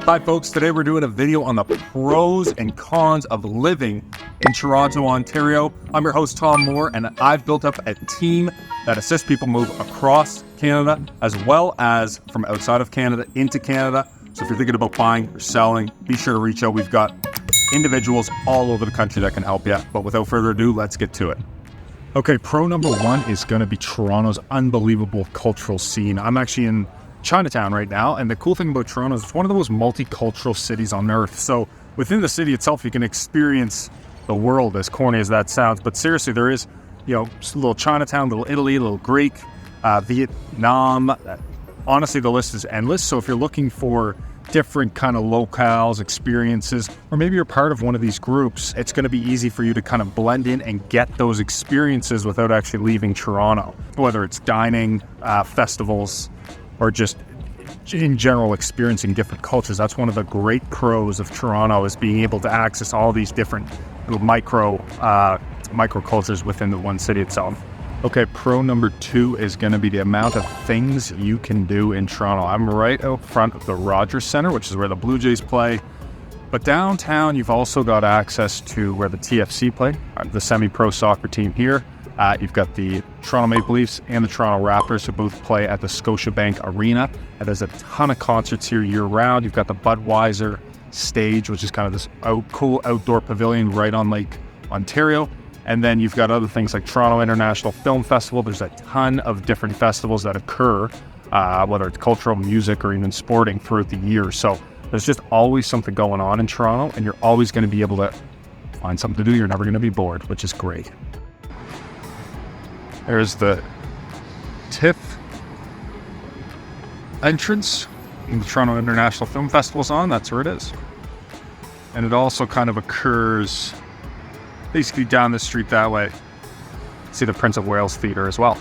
Hi folks, today we're doing a video on the pros and cons of living in Toronto, Ontario. I'm your host, Tom Moore, and I've built up a team that assists people move across Canada as well as from outside of Canada into Canada. So if you're thinking about buying or selling, be sure to reach out. We've got individuals all over the country that can help you. But without further ado, let's get to it. Okay, pro number one is going to be Toronto's unbelievable cultural scene. I'm actually in Chinatown right now, and the cool thing about Toronto is it's one of the most multicultural cities on earth. So within the city itself, you can experience the world, as corny as that sounds. But seriously, there is, just a little Chinatown, little Italy, little Greek, Vietnam. Honestly, the list is endless. So if you're looking for different kind of locales, experiences, or maybe you're part of one of these groups, it's going to be easy for you to kind of blend in and get those experiences without actually leaving Toronto. Whether it's dining, festivals, or just in general experiencing different cultures. That's one of the great pros of Toronto, is being able to access all these different little micro cultures within the one city itself. Okay, pro number two is going to be the amount of things you can do in Toronto. I'm right out front of the Rogers Centre, which is where the Blue Jays play. But downtown, you've also got access to where the TFC play, the semi-pro soccer team here. You've got the Toronto Maple Leafs and the Toronto Raptors, who both play at the Scotiabank Arena. And there's a ton of concerts here year-round. You've got the Budweiser stage, which is kind of this cool outdoor pavilion right on Lake Ontario. And then you've got other things like Toronto International Film Festival. There's a ton of different festivals that occur, whether it's cultural, music, or even sporting throughout the year. So there's just always something going on in Toronto, and you're always going to be able to find something to do. You're never going to be bored, which is great. There's the TIFF entrance. The Toronto International Film Festival's on. That's where it is. And it also kind of occurs basically down the street that way. See the Prince of Wales Theatre as well.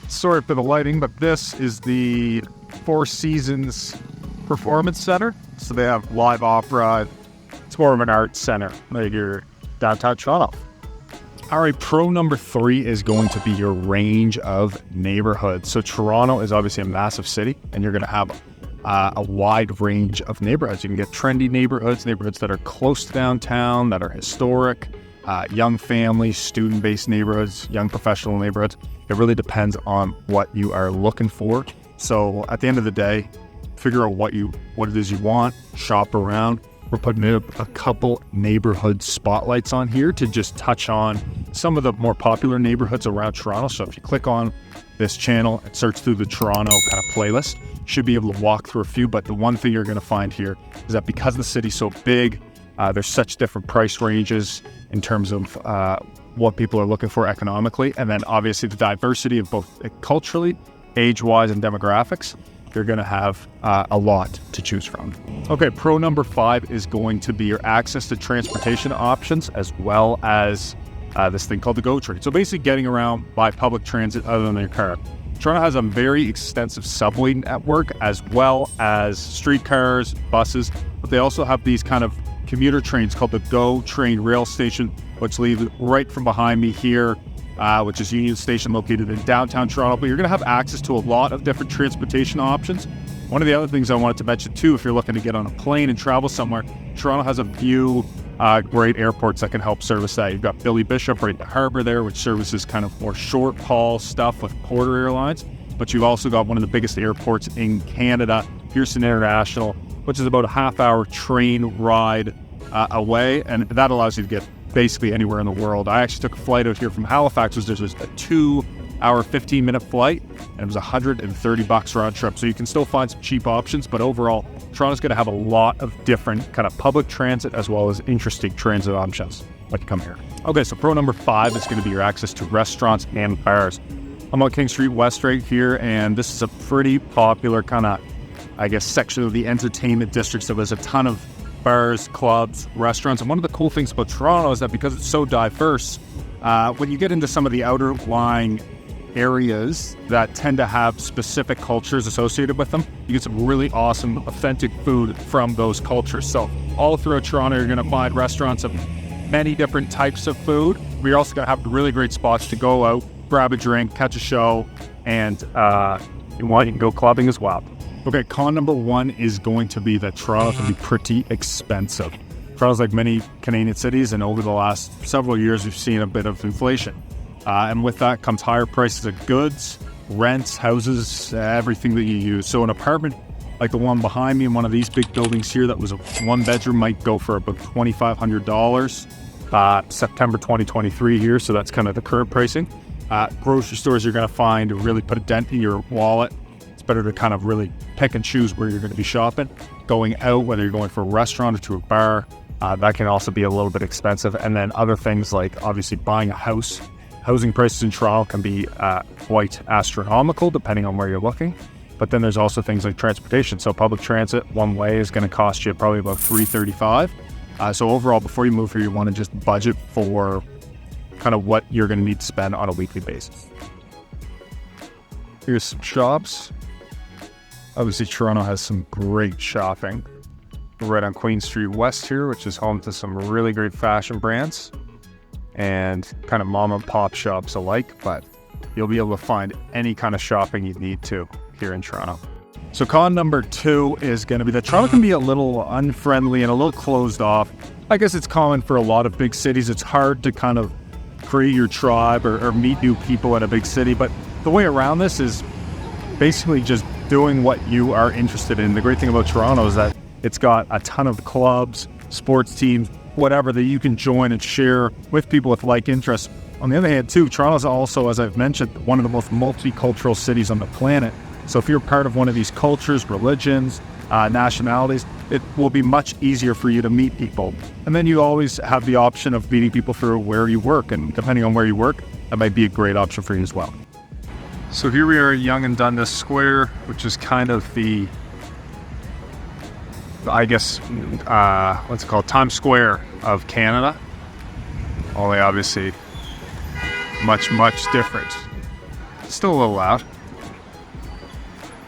Sorry for the lighting, but this is the Four Seasons Performance Center. So they have live opera. It's more of an art center, like your downtown Toronto. All right, pro number three is going to be your range of neighborhoods. So Toronto is obviously a massive city, and you're going to have a wide range of neighborhoods. You can get trendy neighborhoods that are close to downtown, that are historic, young family, student-based neighborhoods, young professional neighborhoods. It really depends on what you are looking for. So at the end of the day, figure out what it is you want, shop around. We're putting a couple neighborhood spotlights on here to just touch on some of the more popular neighborhoods around Toronto. So if you click on this channel and search through the Toronto kind of playlist, you should be able to walk through a few. But the one thing you're going to find here is that because the city's so big, there's such different price ranges in terms of what people are looking for economically. And then obviously the diversity of both culturally, age-wise, and demographics. You're going to have a lot to choose from. Okay, pro number five is going to be your access to transportation options, as well as this thing called the GO train. So basically getting around by public transit other than your car. Toronto has a very extensive subway network, as well as streetcars, buses, but they also have these kind of commuter trains called the GO train rail station, which leave right from behind me here, which is Union Station, located in downtown Toronto. But you're going to have access to a lot of different transportation options. One of the other things I wanted to mention too, if you're looking to get on a plane and travel somewhere, Toronto has a few great airports that can help service that. You've got Billy Bishop right in the harbor there, which services kind of more short haul stuff with Porter Airlines. But you've also got one of the biggest airports in Canada, Pearson International, which is about a half-hour train ride away, and that allows you to get basically anywhere in the world. I actually took a flight out here from Halifax. There was a 2-hour, 15-minute flight, and it was $130 round trip. So you can still find some cheap options, but overall, Toronto's going to have a lot of different kind of public transit as well as interesting transit options when you come here. Okay, so pro number five is going to be your access to restaurants and bars. I'm on King Street West right here, and this is a pretty popular kind of, section of the entertainment district. So there's a ton of bars, clubs, restaurants. And one of the cool things about Toronto is that because it's so diverse, when you get into some of the outer lying areas that tend to have specific cultures associated with them, you get some really awesome, authentic food from those cultures. So all throughout Toronto, you're going to find restaurants of many different types of food. We're also going to have really great spots to go out, grab a drink, catch a show, and you can go clubbing as well. Okay, con number one is going to be that Toronto can be pretty expensive. Toronto's like many Canadian cities, and over the last several years, we've seen a bit of inflation. And with that comes higher prices of goods, rents, houses, everything that you use. So an apartment like the one behind me in one of these big buildings here that was a one-bedroom might go for about $2,500 September 2023 here, so that's kind of the current pricing. Grocery stores, you're going to find really put a dent in your wallet. It's better to kind of really pick and choose where you're going to be shopping. Going out, whether you're going for a restaurant or to a bar, that can also be a little bit expensive. And then other things like obviously buying a house. Housing prices in Toronto can be quite astronomical depending on where you're looking. But then there's also things like transportation. So public transit, one way is going to cost you probably about $3.35. So overall, before you move here, you want to just budget for kind of what you're going to need to spend on a weekly basis. Here's some shops. Obviously, Toronto has some great shopping. We're right on Queen Street West here, which is home to some really great fashion brands and kind of mom and pop shops alike, but you'll be able to find any kind of shopping you need to here in Toronto. So con number two is going to be that Toronto can be a little unfriendly and a little closed off. I guess it's common for a lot of big cities. It's hard to kind of create your tribe or meet new people in a big city, but the way around this is basically just doing what you are interested in. The great thing about Toronto is that it's got a ton of clubs, sports teams, whatever that you can join and share with people with like interests. On the other hand too, Toronto is also, as I've mentioned, one of the most multicultural cities on the planet. So if you're part of one of these cultures, religions, nationalities, it will be much easier for you to meet people. And then you always have the option of meeting people through where you work. And depending on where you work, that might be a great option for you as well. So here we are at Yonge and Dundas Square, which is kind of the, I guess, what's it called? Times Square of Canada. Only obviously much, much different. Still a little loud.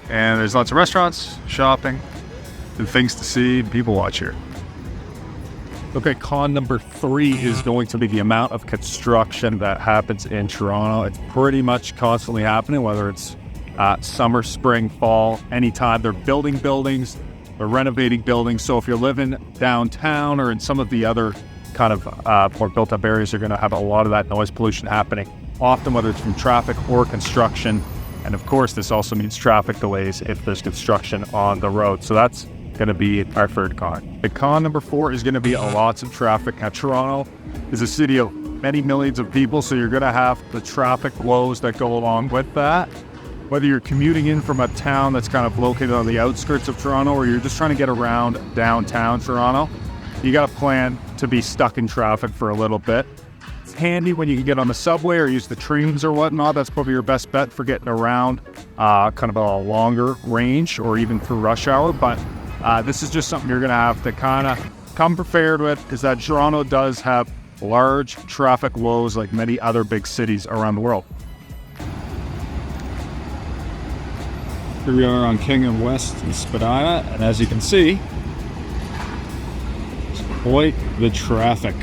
And there's lots of restaurants, shopping, and things to see, and people watch here. Okay, con number three is going to be the amount of construction that happens in Toronto. It's pretty much constantly happening, whether it's summer, spring, fall, anytime. They're building buildings, they're renovating buildings. So if you're living downtown or in some of the other kind of more built-up areas, you're going to have a lot of that noise pollution happening, often whether it's from traffic or construction. And of course, this also means traffic delays if there's construction on the road. So that's going to be our third con. The con number four is going to be lots of traffic. Now, Toronto is a city of many millions of people, so you're going to have the traffic flows that go along with that. Whether you're commuting in from a town that's kind of located on the outskirts of Toronto, or you're just trying to get around downtown Toronto, you got to plan to be stuck in traffic for a little bit. It's handy when you can get on the subway or use the trains or whatnot. That's probably your best bet for getting around kind of a longer range or even through rush hour. But this is just something you're going to have to kind of come prepared with, is that Toronto does have large traffic flows like many other big cities around the world. Here we are on King and West in Spadina, and as you can see, it's quite the traffic.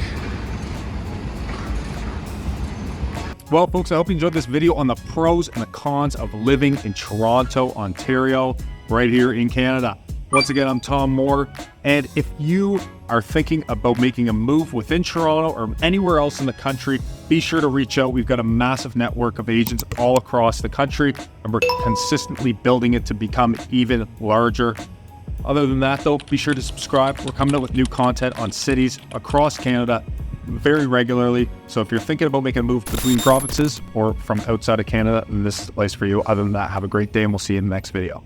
Well, folks, I hope you enjoyed this video on the pros and the cons of living in Toronto, Ontario, right here in Canada. Once again, I'm Tom Moore, and if you are thinking about making a move within Toronto or anywhere else in the country, be sure to reach out. We've got a massive network of agents all across the country, and we're consistently building it to become even larger. Other than that, though, be sure to subscribe. We're coming out with new content on cities across Canada very regularly. So if you're thinking about making a move between provinces or from outside of Canada, then this is the place for you. Other than that, have a great day, and we'll see you in the next video.